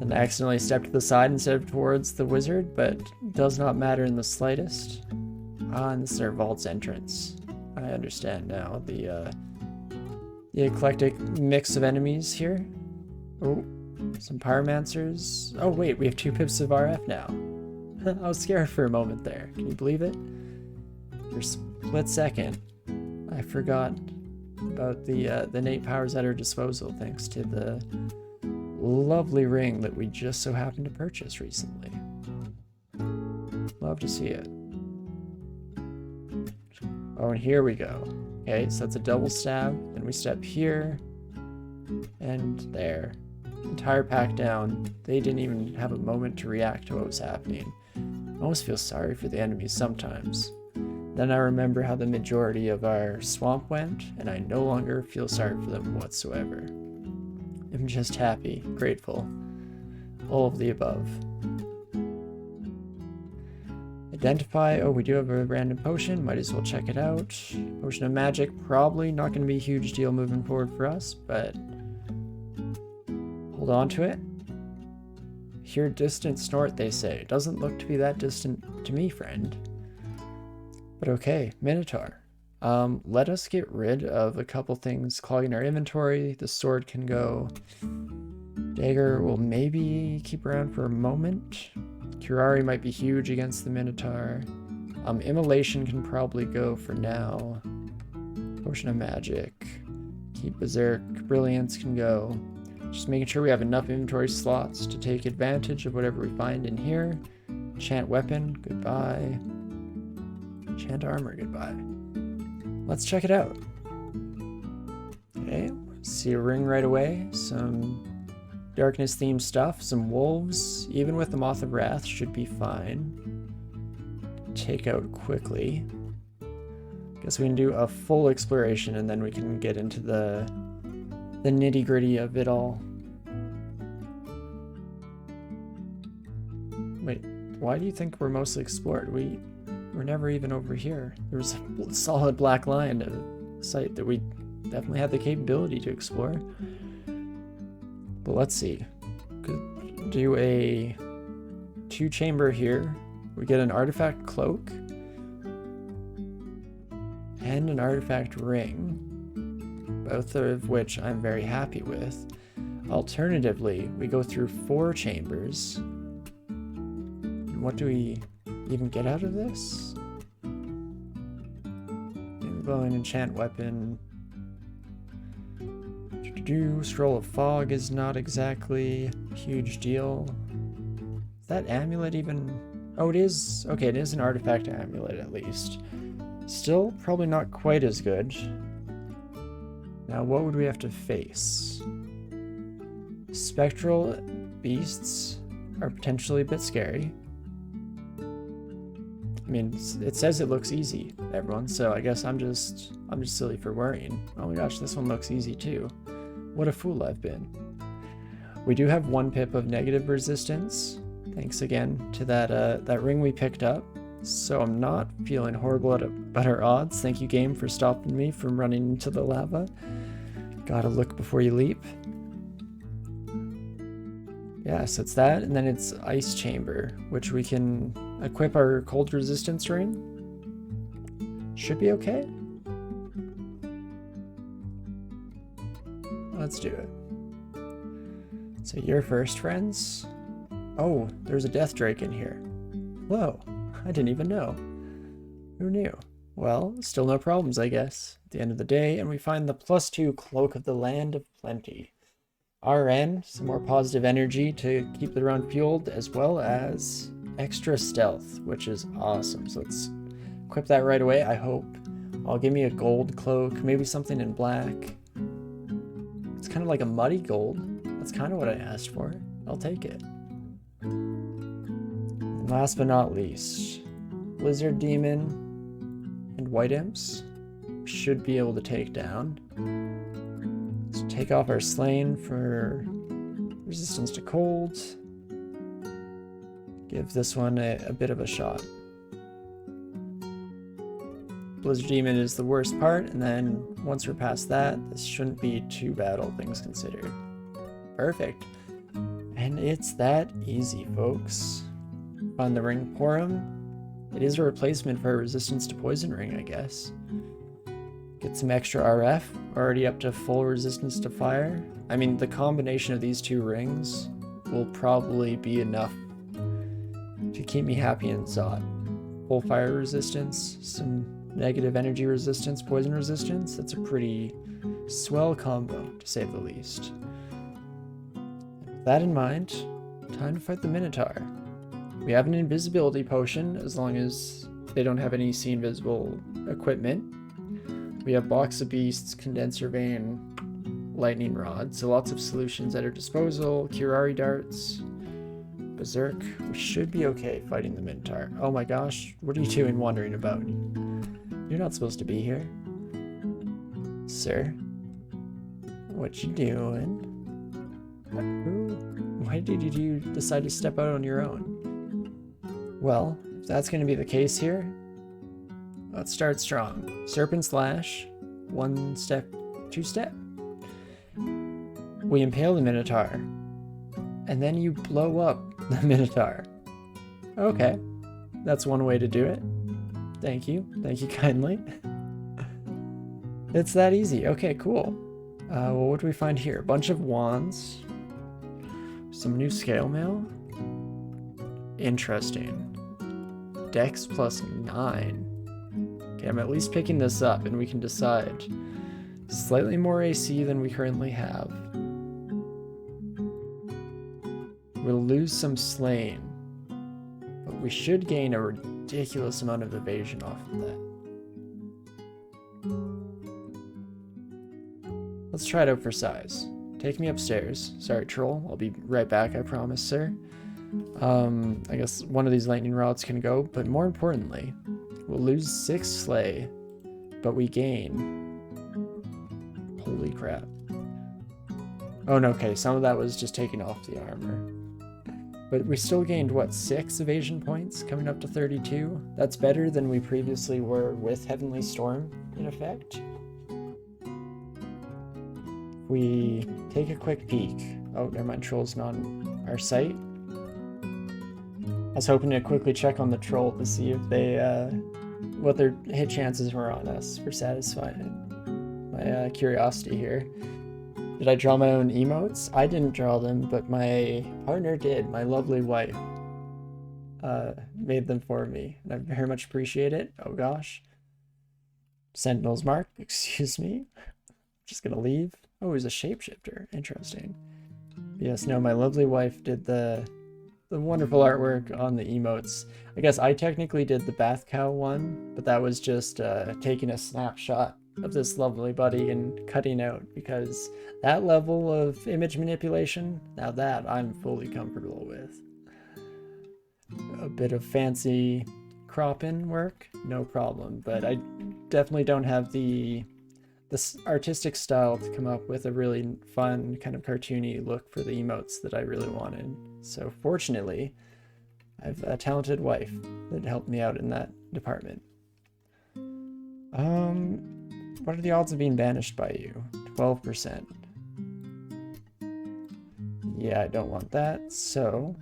And I accidentally stepped to the side instead of towards the wizard, but does not matter in the slightest. Ah, and this is our vault's entrance. I understand now the eclectic mix of enemies here. Oh, some pyromancers. Oh wait, we have 2 pips of RF now. I was scared for a moment there. Can you believe it? For a split second, I forgot about the innate powers at our disposal thanks to the lovely ring that we just so happened to purchase recently. Love to see it. Oh, and here we go. Okay, so that's a double stab. Then we step here and there. Entire pack down. They didn't even have a moment to react to what was happening. I almost feel sorry for the enemies sometimes. Then I remember how the majority of our swamp went, and I no longer feel sorry for them whatsoever. I'm just happy, grateful, all of the above. Identify, oh, we do have a random potion, might as well check it out. Potion of magic, probably not going to be a huge deal moving forward for us, but hold on to it. Hear distant snort, they say. Doesn't look to be that distant to me, friend. But okay, Minotaur. Let us get rid of a couple things clogging our inventory. The sword can go. Dagger will maybe keep around for a moment. Curari might be huge against the Minotaur. Immolation can probably go for now. Potion of magic. Keep Berserk. Brilliance can go. Just making sure we have enough inventory slots to take advantage of whatever we find in here. Enchant weapon, goodbye. Enchant armor, goodbye. Let's check it out. Okay, see a ring right away. Some darkness themed stuff. Some wolves, even with the Moth of Wrath, should be fine. Take out quickly. Guess we can do a full exploration and then we can get into the nitty gritty of it all. Wait, why do you think we're mostly explored? We're never even over here. There was a solid black line of site that we definitely had the capability to explore. But let's see. Could do a 2-chamber here. We get an artifact cloak and an artifact ring, both of which I'm very happy with. Alternatively, we go through 4 chambers. And what do we even get out of this? Glowing enchant weapon. Scroll of Fog is not exactly a huge deal. Is that amulet even? Oh, it is. Okay, it is an artifact amulet at least. Still, probably not quite as good. Now, what would we have to face? Spectral beasts are potentially a bit scary. I mean, it says it looks easy, everyone, so I guess I'm just silly for worrying. Oh my gosh, this one looks easy too. What a fool I've been. We do have 1 pip of negative resistance, thanks again to that ring we picked up. So I'm not feeling horrible about our odds. Thank you, game, for stopping me from running into the lava. Gotta look before you leap. Yeah, so it's that, and then it's Ice Chamber, which we can equip our cold resistance ring. Should be okay. Let's do it. So you're first, friends. Oh, there's a Death Drake in here. Whoa, I didn't even know. Who knew? Well, still no problems, I guess. At the end of the day, and we find the +2 Cloak of the Land of Plenty. RN, some more positive energy to keep the run fueled, as well as extra stealth, which is awesome. So let's equip that right away, I hope. I'll give me a gold cloak, maybe something in black. It's kind of like a muddy gold. That's kind of what I asked for. I'll take it. And last but not least, Lizard Demon and White Imps should be able to take down. So take off our Slain for resistance to cold. Give this one a bit of a shot. Blizzard Demon is the worst part, and then once we're past that, this shouldn't be too bad, all things considered. Perfect. And it's that easy, folks. Find the ring Porum. It is a replacement for a resistance to poison ring, I guess. Get some extra RF, already up to full resistance to fire. I mean, the combination of these two rings will probably be enough to keep me happy in Zot. Full fire resistance, some negative energy resistance, poison resistance. That's a pretty swell combo, to say the least. With that in mind, time to fight the Minotaur. We have an invisibility potion, as long as they don't have any see invisible equipment. We have Box of Beasts, Condenser Vein, Lightning Rod, so lots of solutions at our disposal. Curari Darts, Berserk. We should be okay fighting the Minotaur. Oh my gosh, what are you doing wandering about? You're not supposed to be here. Sir? What you doing? Why did you decide to step out on your own? Well, if that's going to be the case here, let's start strong. Serpent Slash, 1 step, 2 step. We impale the Minotaur, and then you blow up the Minotaur. Okay, that's one way to do it. Thank you kindly. It's that easy. Okay, cool. Well, what do we find here? A bunch of wands, some new scale mail. Interesting. Dex plus 9. Okay, I'm at least picking this up and we can decide. Slightly more AC than we currently have. We'll lose some slain, but we should gain a ridiculous amount of evasion off of that. Let's try it out for size. Take me upstairs. Sorry, troll. I'll be right back, I promise, sir. I guess one of these lightning rods can go, but more importantly, we'll lose 6 slay, but we gain... Holy crap. Oh no, okay, some of that was just taking off the armor. But we still gained, what, 6 evasion points, coming up to 32? That's better than we previously were with Heavenly Storm, in effect. We take a quick peek. Oh, never mind, troll's not on our site. I was hoping to quickly check on the troll to see if they, what their hit chances were on us for satisfying my curiosity here. Did I draw my own emotes? I didn't draw them, but my partner did. My lovely wife made them for me, and I very much appreciate it. Oh gosh. Sentinel's Mark, excuse me. Just gonna leave. Oh, he's a shapeshifter. Interesting. Yes, no, my lovely wife did the wonderful artwork on the emotes. I guess I technically did the bath cow one, but that was just taking a snapshot of this lovely buddy and cutting out, because that level of image manipulation, now that I'm fully comfortable with. A bit of fancy crop-in work, no problem, but I definitely don't have the artistic style to come up with a really fun, kind of cartoony look for the emotes that I really wanted. So fortunately, I have a talented wife that helped me out in that department. What are the odds of being banished by you? 12%. Yeah, I don't want that, so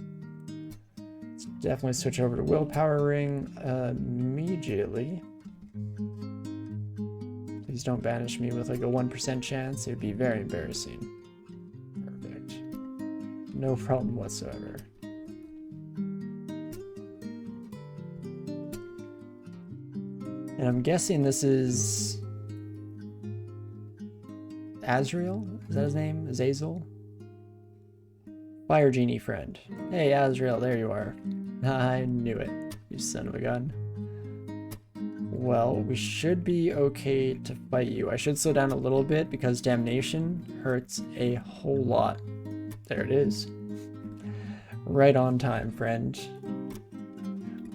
let's definitely switch over to willpower ring immediately. Please don't banish me with like a 1% chance. It would be very embarrassing. Perfect. No problem whatsoever. And I'm guessing this is Azrael? Is that his name? Azazel? Fire Genie friend. Hey, Azrael, there you are. I knew it, you son of a gun. Well, we should be okay to fight you. I should slow down a little bit because Damnation hurts a whole lot. There it is. Right on time, friend.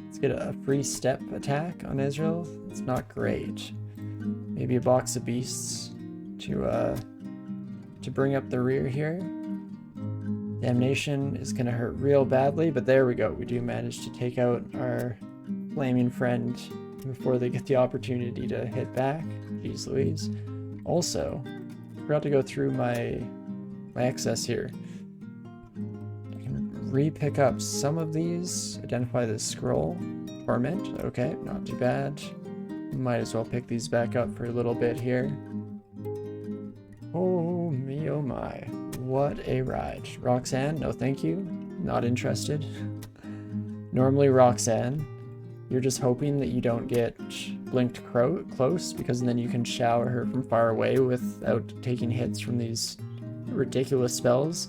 Let's get a free step attack on Israel. It's not great. Maybe a box of beasts to bring up the rear here. Damnation is gonna hurt real badly, but there we go. We do manage to take out our flaming friend before they get the opportunity to hit back. Jeez Louise. Also, forgot to go through my excess here. I can re-pick up some of these. Identify the scroll. Torment. Okay, not too bad. Might as well pick these back up for a little bit here. Oh me, oh my. What a ride. Roxanne, no thank you. Not interested. Normally Roxanne, you're just hoping that you don't get blinked close, because then you can shower her from far away without taking hits from these ridiculous spells.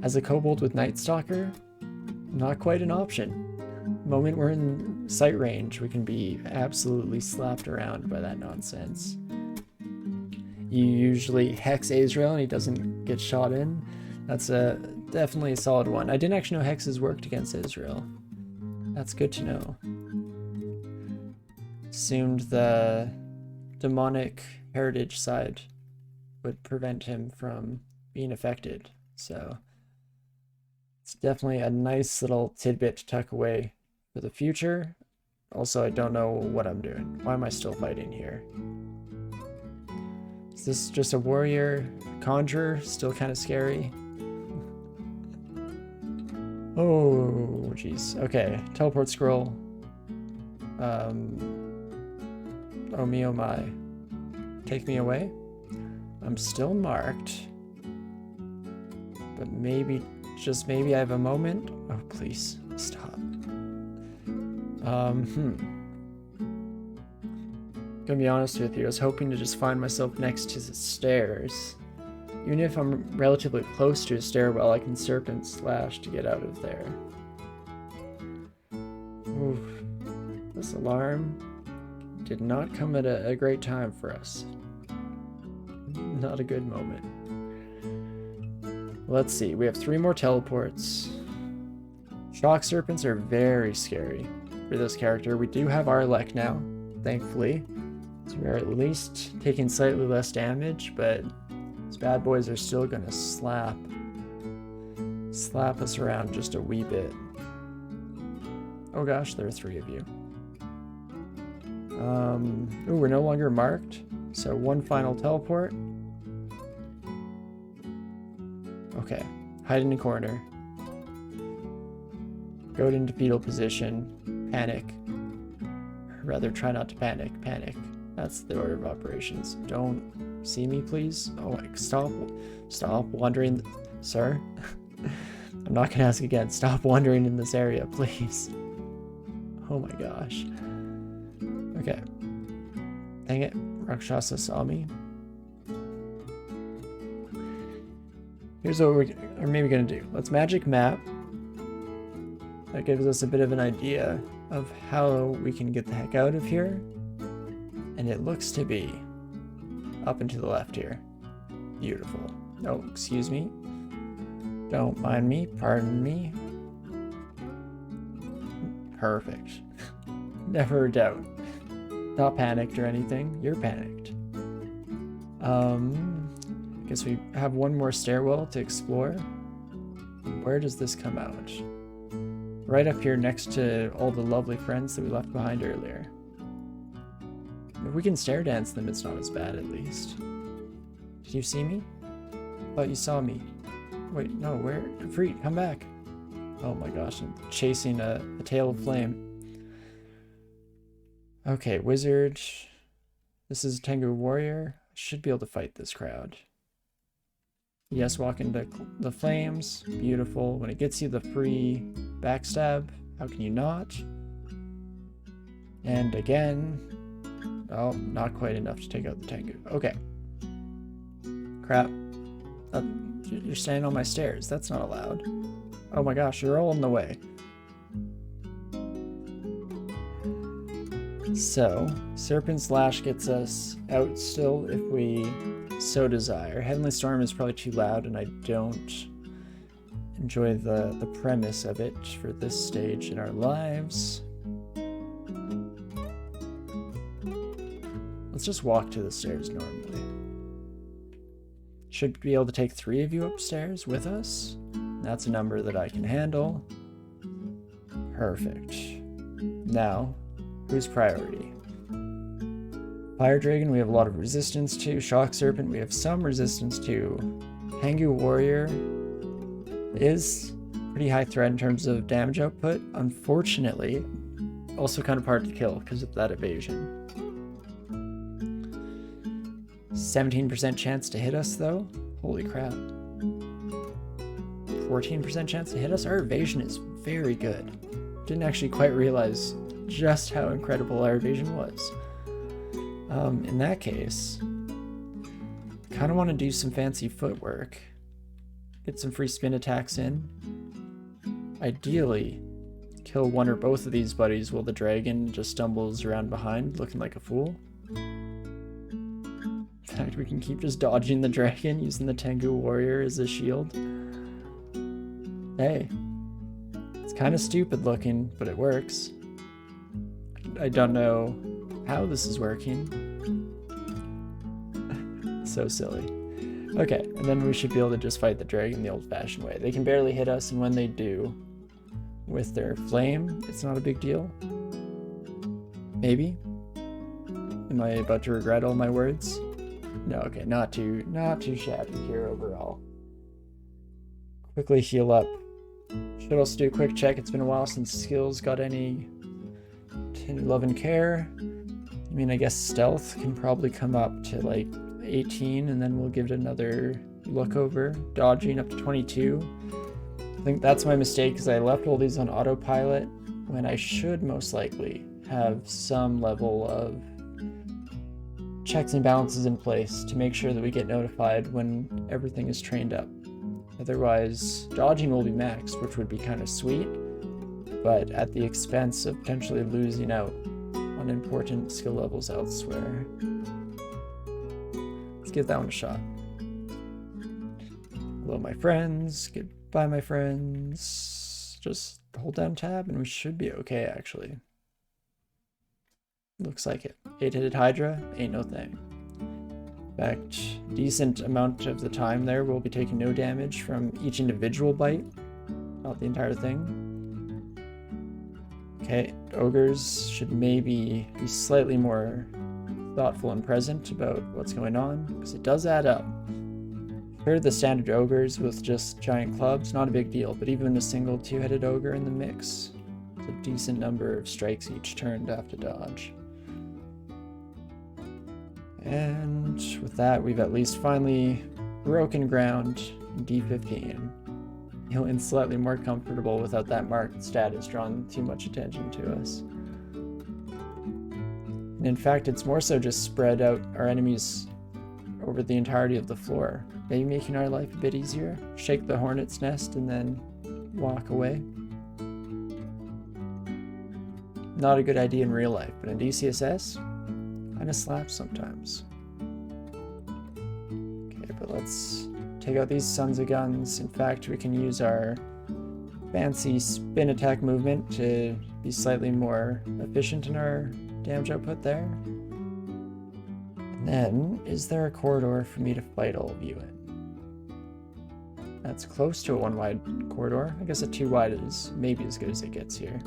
As a kobold with Night Stalker, not quite an option. The moment we're in sight range, we can be absolutely slapped around by that nonsense. You usually Hex Israel and he doesn't get shot in. That's definitely a solid one. I didn't actually know hexes worked against Israel. That's good to know. Assumed the demonic heritage side would prevent him from being affected. So it's definitely a nice little tidbit to tuck away for the future. Also, I don't know what I'm doing. Why am I still fighting here? Is this just a warrior? Conjurer? Still kind of scary. Oh, jeez. Okay, teleport scroll. Oh me, oh my. Take me away? I'm still marked. But maybe, just maybe I have a moment. Oh, please, stop. Gonna be honest with you, I was hoping to just find myself next to the stairs. Even if I'm relatively close to a stairwell, I can serpent slash to get out of there. Oof. This alarm did not come at a great time for us. Not a good moment. Let's see, we have 3 more teleports. Shock serpents are very scary for this character. We do have our Lek now, thankfully. So we're at least taking slightly less damage, but these bad boys are still gonna slap us around just a wee bit. Oh gosh, there are 3 of you. Ooh, we're no longer marked, so 1 final teleport. Okay, hide in a corner. Go into fetal position. Panic. Or rather, try not to panic. Panic. That's the order of operations. Don't see me, please. Oh, stop wandering, sir. I'm not gonna ask again. Stop wandering in this area, please. Oh my gosh. Okay. Dang it. Rakshasa saw me. Here's what we're maybe gonna do. Let's magic map. That gives us a bit of an idea of how we can get the heck out of here. And it looks to be up and to the left here. Beautiful. Oh, excuse me. Don't mind me. Pardon me. Perfect. Never a doubt. Not panicked or anything. You're panicked. Guess we have 1 more stairwell to explore. Where does this come out? Right up here next to all the lovely friends that we left behind earlier. If we can stair dance them, it's not as bad at least. Did you see me? I thought you saw me. Wait, no, where? Free, come back. Oh my gosh, I'm chasing a tail of flame. Okay, wizard. This is Tengu warrior. Should be able to fight this crowd. Yes, walk into the flames. Beautiful. When it gets you the free backstab, how can you not? And again. Oh, not quite enough to take out the Tengu. Okay. Crap. You're standing on my stairs. That's not allowed. Oh my gosh, you're all in the way. So, Serpent Slash gets us out still if we so desire. Heavenly Storm is probably too loud and I don't enjoy the premise of it for this stage in our lives. Let's just walk to the stairs normally. Should be able to take 3 of you upstairs with us. That's a number that I can handle. Perfect. Now, who's priority? Fire Dragon, we have a lot of resistance to. Shock Serpent, we have some resistance to. Tengu Warrior is pretty high threat in terms of damage output. Unfortunately, also kind of hard to kill because of that evasion. 17% chance to hit us though. Holy crap. 14% chance to hit us. Our evasion is very good. Didn't actually quite realize just how incredible our evasion was. In that case, kind of want to do some fancy footwork. Get some free spin attacks in. Ideally, kill one or both of these buddies while the dragon just stumbles around behind looking like a fool. In fact, we can keep just dodging the dragon using the Tengu warrior as a shield. Hey, it's kind of stupid looking, but it works. I don't know how this is working. So silly. Okay, and then we should be able to just fight the dragon the old-fashioned way. They can barely hit us, and when they do, with their flame, it's not a big deal. Maybe? Am I about to regret all my words? No, okay, not too shabby here overall. Quickly heal up. Should also do a quick check. It's been a while since skills got any love and care. I mean, I guess stealth can probably come up to like 18, and then we'll give it another look over. Dodging up to 22. I think that's my mistake, because I left all these on autopilot when I should most likely have some level of checks and balances in place to make sure that we get notified when everything is trained up. Otherwise, dodging will be maxed, which would be kind of sweet, but at the expense of potentially losing out on important skill levels elsewhere. Let's give that one a shot. Hello, my friends. Goodbye, my friends. Just hold down tab and we should be okay, actually. Looks like it. 8-headed Hydra, ain't no thing. In fact, decent amount of the time there we'll be taking no damage from each individual bite, not the entire thing. Okay, ogres should maybe be slightly more thoughtful and present about what's going on, because it does add up. Compared to the standard ogres with just giant clubs, not a big deal, but even a single two-headed ogre in the mix, it's a decent number of strikes each turn to have to dodge. And with that, we've at least finally broken ground in D15. Feeling slightly more comfortable without that marked status drawing too much attention to us. And in fact, it's more so just spread out our enemies over the entirety of the floor, maybe making our life a bit easier. Shake the hornet's nest and then walk away. Not a good idea in real life, but in DCSS, kind of slaps sometimes. Okay, but let's take out these sons of guns. In fact, we can use our fancy spin attack movement to be slightly more efficient in our damage output there. And then, is there a corridor for me to fight all of you in? That's close to a 1 wide corridor. I guess a 2 wide is maybe as good as it gets here.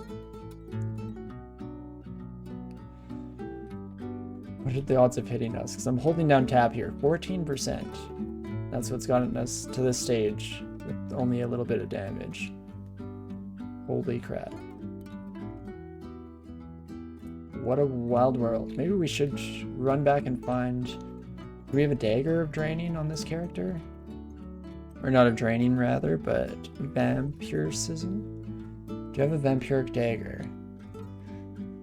What are the odds of hitting us? Because I'm holding down tab here. 14%. That's what's gotten us to this stage with only a little bit of damage. Holy crap. What a wild world. Maybe we should run back and find... Do we have a dagger of draining on this character? Or not of draining, rather, but vampiricism? Do you have a vampiric dagger?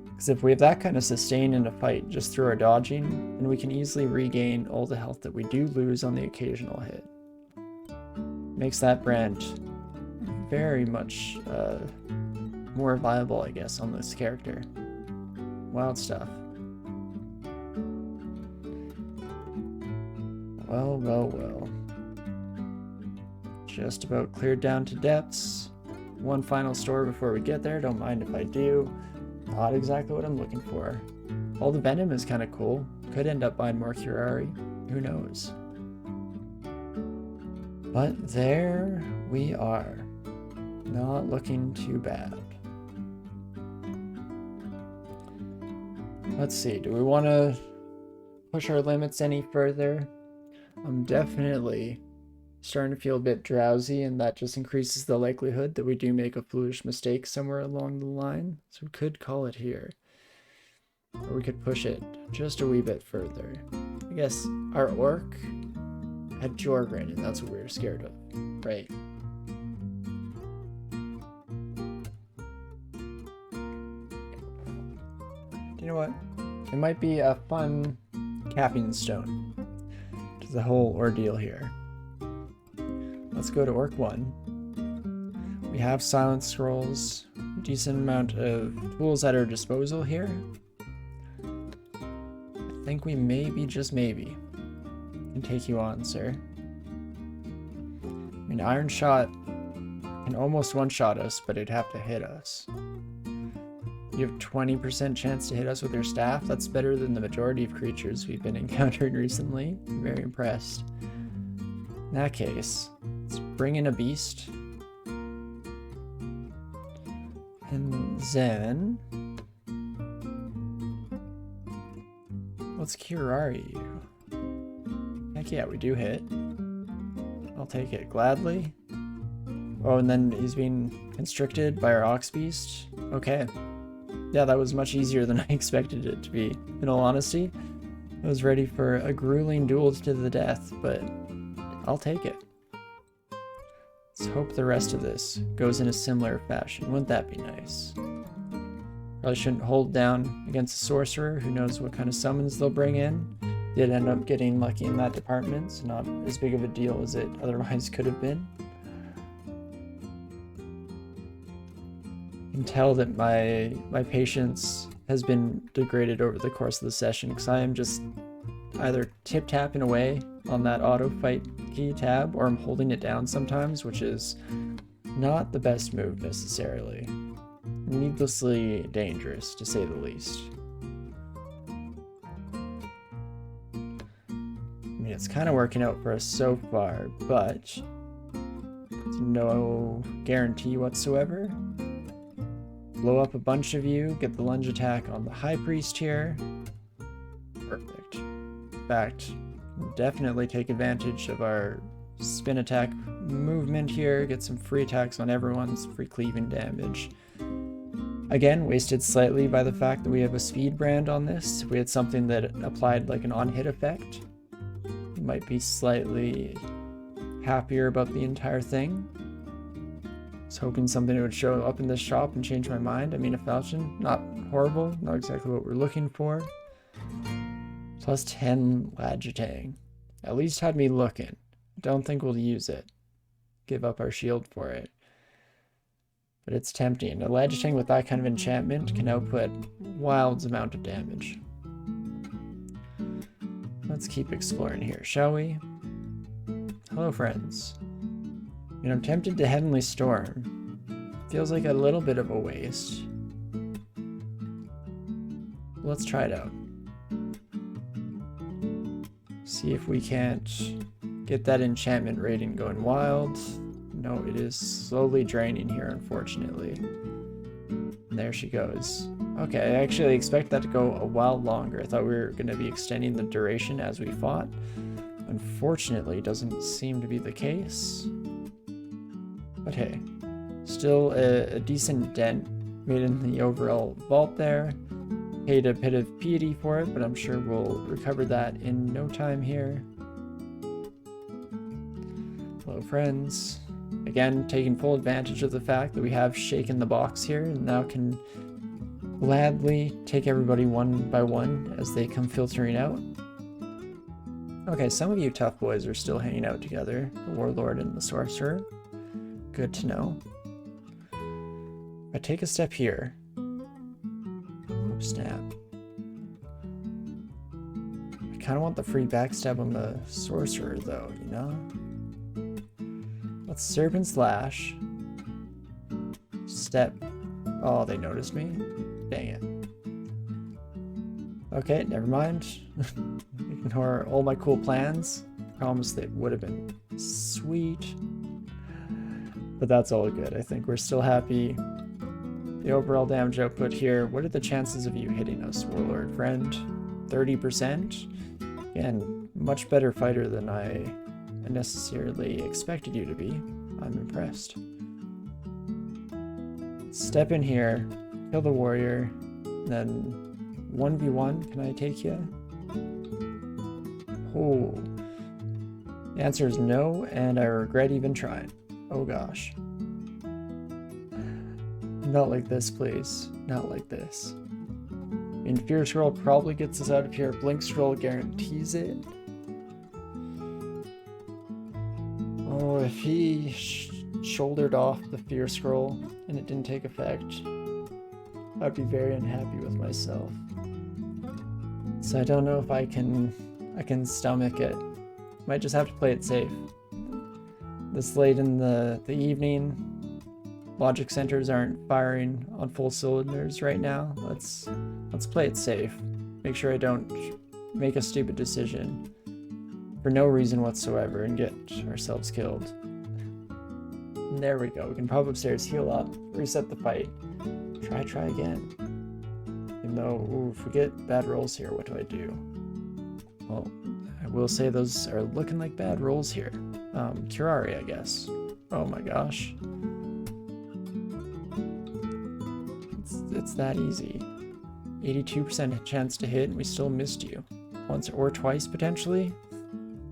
Because if we have that kind of sustain in a fight just through our dodging, then we can easily regain all the health that we do lose on the occasional hit. Makes that brand very much more viable, I guess, on this character. Wild stuff. Well, well, well. Just about cleared down to depths. One final store before we get there, don't mind if I do. Not exactly what I'm looking for. All the venom is kind of cool. Could end up buying more curari. Who knows? But there we are. Not looking too bad. Let's see, do we want to push our limits any further? I'm definitely starting to feel a bit drowsy, and that just increases the likelihood that we do make a foolish mistake somewhere along the line. So we could call it here. Or we could push it just a wee bit further. I guess our orc had Jorgrin, and that's what we were scared of, right? You know what? It might be a fun capping stone to the whole ordeal here. Let's go to Orc 1. We have silence scrolls, a decent amount of tools at our disposal here. I think we maybe, just maybe, can take you on, sir. I mean, Iron Shot can almost one-shot us, but it'd have to hit us. You have 20% chance to hit us with your staff. That's better than the majority of creatures we've been encountering recently. I'm very impressed. In that case, let's bring in a beast. And then let's Curari you. Heck yeah, we do hit. I'll take it gladly. Oh, and then he's being constricted by our Ox Beast. Okay. Yeah, that was much easier than I expected it to be, in all honesty. I was ready for a grueling duel to the death, but I'll take it. Let's hope the rest of this goes in a similar fashion. Wouldn't that be nice? Probably shouldn't hold down against a sorcerer. Who knows what kind of summons they'll bring in. Did end up getting lucky in that department, so not as big of a deal as it otherwise could have been. I can tell that my patience has been degraded over the course of the session, because I am just either tip-tapping away on that auto fight key tab, or I'm holding it down sometimes, which is not the best move necessarily. Needlessly dangerous, to say the least. I mean, it's kind of working out for us so far, but no guarantee whatsoever. Blow up a bunch of you, get the lunge attack on the High Priest here. Perfect. In fact, definitely take advantage of our spin attack movement here, get some free attacks on everyone's free cleaving damage. Again, wasted slightly by the fact that we have a speed brand on this. If we had something that applied like an on-hit effect, we might be slightly happier about the entire thing. I was hoping something would show up in this shop and change my mind. I mean, a falchion, not horrible, not exactly what we're looking for. Plus 10 Lagitang. At least had me looking. Don't think we'll use it. Give up our shield for it. But it's tempting. A Lagitang with that kind of enchantment can output wild amount of damage. Let's keep exploring here, shall we? Hello, friends. You know, I'm tempted to Heavenly Storm. Feels like a little bit of a waste. Let's try it out. See if we can't get that enchantment rating going wild. No, it is slowly draining here, unfortunately. There she goes. Okay, I actually expect that to go a while longer. I thought we were going to be extending the duration as we fought. Unfortunately, doesn't seem to be the case. But hey, still a decent dent made in the overall vault there. Paid a bit of piety for it, but I'm sure we'll recover that in no time here. Hello, friends. Again, taking full advantage of the fact that we have shaken the box here and now can gladly take everybody one by one as they come filtering out. Okay, some of you tough boys are still hanging out together, the Warlord and the Sorcerer. Good to know. If I take a step here. Oh, snap. I kind of want the free backstab on the Sorcerer, though, you know? Let's Serpent Slash. Step. Oh, they noticed me? Dang it. Okay, never mind. Ignore all my cool plans. Promise they would have been sweet. But that's all good. I think we're still happy. The overall damage output here. What are the chances of you hitting us, Warlord friend? 30%? Again, much better fighter than I I necessarily expected you to be. I'm impressed. Step in here, kill the warrior, then 1v1, can I take you? Oh. The answer is no, and I regret even trying. Oh gosh. Not like this, please. Not like this. I mean, Fear Scroll probably gets us out of here. Blink Scroll guarantees it. Oh, if he shouldered off the Fear Scroll and it didn't take effect, I'd be very unhappy with myself. So I don't know if I can stomach it. Might just have to play it safe. This late in the evening, logic centers aren't firing on full cylinders right now. Let's play it safe. Make sure I don't make a stupid decision for no reason whatsoever and get ourselves killed. And there we go. We can pop upstairs, heal up, reset the fight. Try again. Even though, ooh, if we get bad rolls here, what do I do? Well, I will say those are looking like bad rolls here. Curari, I guess. Oh my gosh. It's that easy. 82% chance to hit and we still missed you. Once or twice, potentially?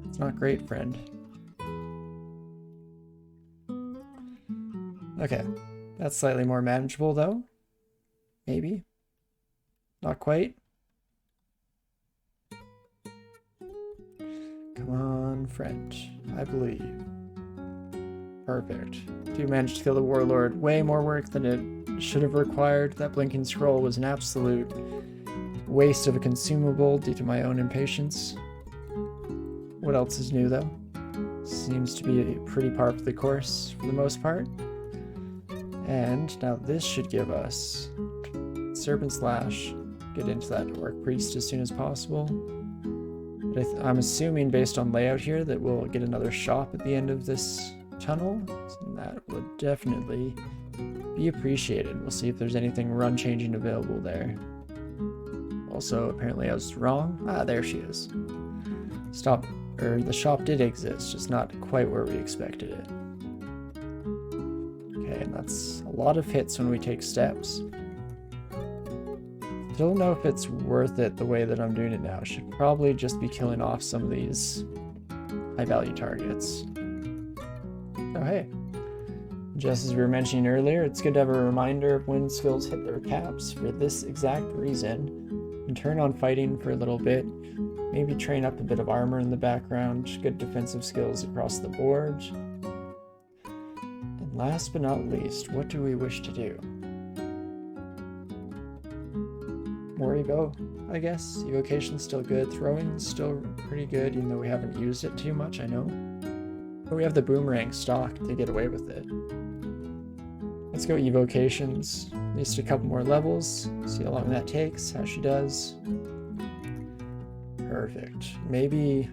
It's not great, friend. Okay. That's slightly more manageable, though. Maybe. Not quite. Come on, friend. I believe. Perfect. You managed to kill the Warlord. Way more work than it should have required. That blinking scroll was an absolute waste of a consumable due to my own impatience. What else is new, though? Seems to be pretty par for the course for the most part. And now this should give us Serpent's Lash. Get into that Orc Priest as soon as possible. But I'm assuming, based on layout here, that we'll get another shop at the end of this tunnel. So that would definitely be appreciated. We'll see if there's anything run changing available there. Also, apparently I was wrong. Ah, there she is. The shop did exist, just not quite where we expected it. Okay, and that's a lot of hits when we take steps. Don't know if it's worth it the way that I'm doing it now. Should probably just be killing off some of these high value targets. Oh hey, just as we were mentioning earlier, it's good to have a reminder of when skills hit their caps for this exact reason. And turn on fighting for a little bit, maybe train up a bit of armor in the background, good defensive skills across the board. And last but not least, what do we wish to do? More evo, I guess. Evocation's still good. Throwing's still pretty good, even though we haven't used it too much, I know. But we have the boomerang stock to get away with it. Let's go evocations. At least a couple more levels. See how long that takes, how she does. Perfect. Maybe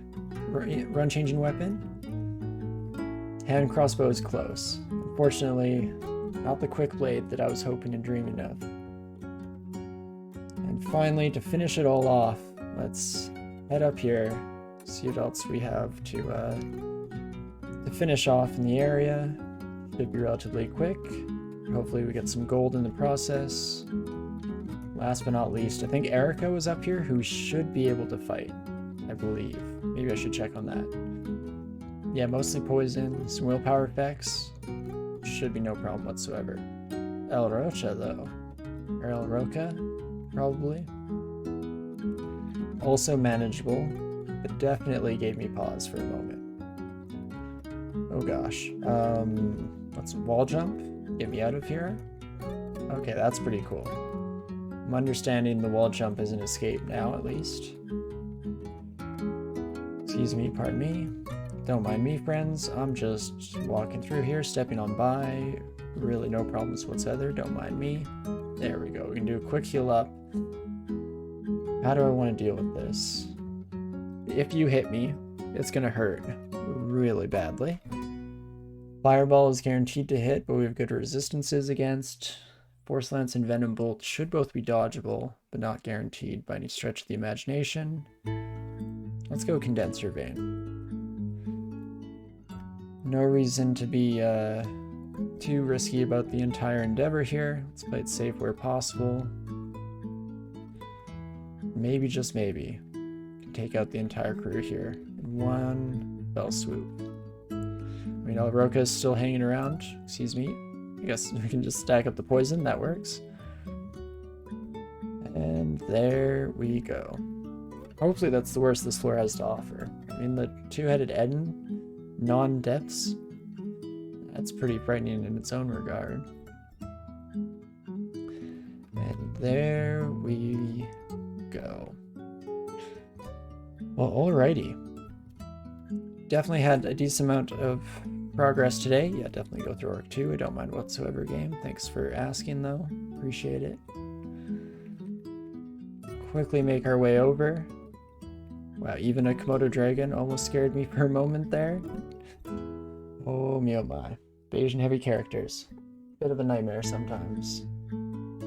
run changing weapon? Hand crossbow is close. Unfortunately, not the quick blade that I was hoping and dreaming of. And finally, to finish it all off, let's head up here, see what else we have to finish off in the area. Should be relatively quick. Hopefully we get some gold in the process. Last but not least, I think Erica was up here, who should be able to fight, I believe. Maybe I should check on that. Yeah, mostly poison, some willpower effects. Should be no problem whatsoever. El Rocha, though. Or El Roca, probably. Also manageable, but definitely gave me pause for a moment. Oh gosh. What's wall jump? Get me out of here? Okay, that's pretty cool. I'm understanding the wall jump is an escape now, at least. Excuse me, pardon me. Don't mind me, friends. I'm just walking through here, stepping on by. Really no problems whatsoever. Don't mind me. There we go. We can do a quick heal up. How do I want to deal with this? If you hit me, it's going to hurt really badly. Fireball is guaranteed to hit, but we have good resistances against. Force Lance and Venom Bolt should both be dodgeable, but not guaranteed by any stretch of the imagination. Let's go Condenser Vein. No reason to be too risky about the entire endeavor here. Let's play it safe where possible. Maybe, just maybe, can take out the entire crew here in one fell swoop. I mean, Roka is still hanging around. Excuse me. I guess we can just stack up the poison. That works. And there we go. Hopefully that's the worst this floor has to offer. I mean, the two-headed Eden, non-depths, that's pretty frightening in its own regard. And there we go. Well, alrighty. Definitely had a decent amount of progress today. Yeah, definitely go through Arc 2. I don't mind whatsoever, game. Thanks for asking, though. Appreciate it. Quickly make our way over. Wow, even a Komodo dragon almost scared me for a moment there. Oh me oh my. Bayesian heavy characters. Bit of a nightmare sometimes.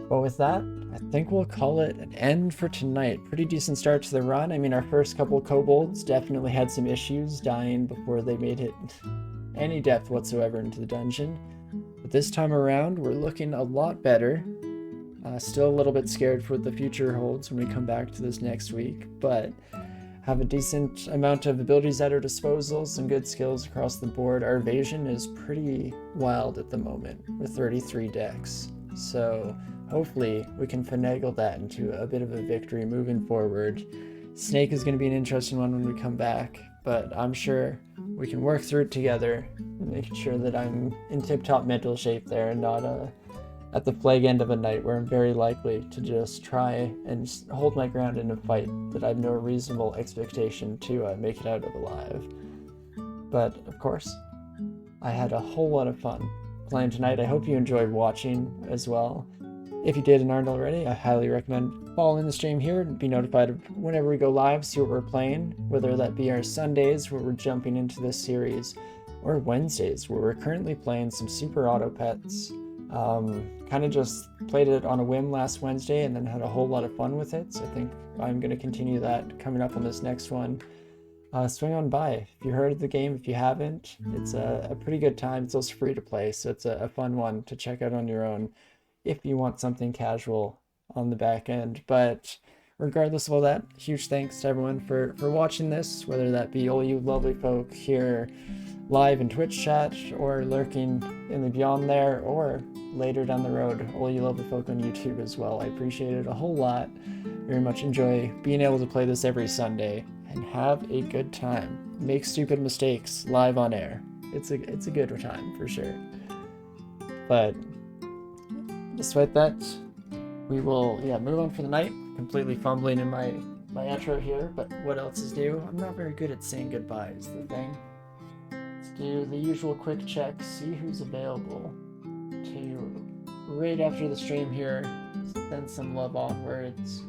But with that, I think we'll call it an end for tonight. Pretty decent start to the run. I mean, our first couple kobolds definitely had some issues dying before they made it any depth whatsoever into the dungeon. But this time around, we're looking a lot better. Still a little bit scared for what the future holds when we come back to this next week, but have a decent amount of abilities at our disposal, some good skills across the board. Our evasion is pretty wild at the moment with 33 decks, so hopefully we can finagle that into a bit of a victory moving forward. Snake is going to be an interesting one when we come back, but I'm sure we can work through it together, making sure that I'm in tip-top mental shape there and not at the plague end of a night where I'm very likely to just try and hold my ground in a fight that I have no reasonable expectation to make it out of alive. But, of course, I had a whole lot of fun playing tonight. I hope you enjoyed watching as well. If you did and aren't already, I highly recommend following the stream here and be notified of whenever we go live, see what we're playing, whether that be our Sundays where we're jumping into this series, or Wednesdays where we're currently playing some super auto pets. Kind of just played it on a whim last Wednesday and then had a whole lot of fun with it, so I think I'm going to continue that coming up on this next one. Swing on by. If you heard of the game, if you haven't, it's a pretty good time. It's also free to play, so it's a fun one to check out on your own if you want something casual on the back end. But regardless of all that, huge thanks to everyone for watching this, whether that be all you lovely folk here live in Twitch chat or lurking in the beyond there, or later down the road, all you lovely folk on YouTube as well. I appreciate it a whole lot. Very much enjoy being able to play this every Sunday and have a good time. Make stupid mistakes live on air. It's a good time for sure. But despite that, we will move on for the night. Completely fumbling in my intro here, but what else is new? I'm not very good at saying goodbye is the thing. Do the usual quick check, see who's available to right after the stream here, send some love onwards.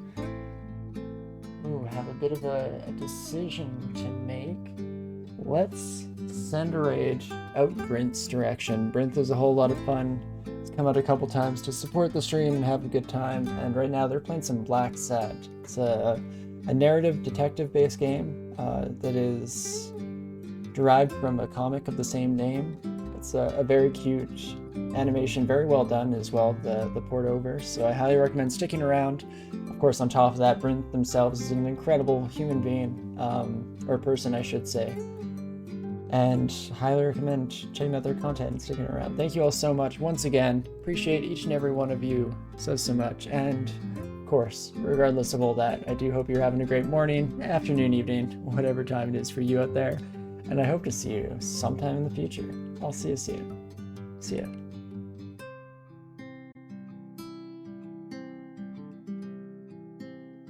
Ooh, have a bit of a decision to make. Let's send a raid out Brint's direction. Brint is a whole lot of fun. It's come out a couple times to support the stream and have a good time, and right now they're playing some Black Sat. It's a narrative detective based game that is derived from a comic of the same name. It's a very cute animation, very well done as well, the port over, so I highly recommend sticking around. Of course, on top of that, Brint themselves is an incredible human being, or person I should say, and highly recommend checking out their content and sticking around. Thank you all so much once again. Appreciate each and every one of you so much, and of course, regardless of all that, I do hope you're having a great morning, afternoon, evening, whatever time it is for you out there. And I hope to see you sometime in the future. I'll see you soon. See ya.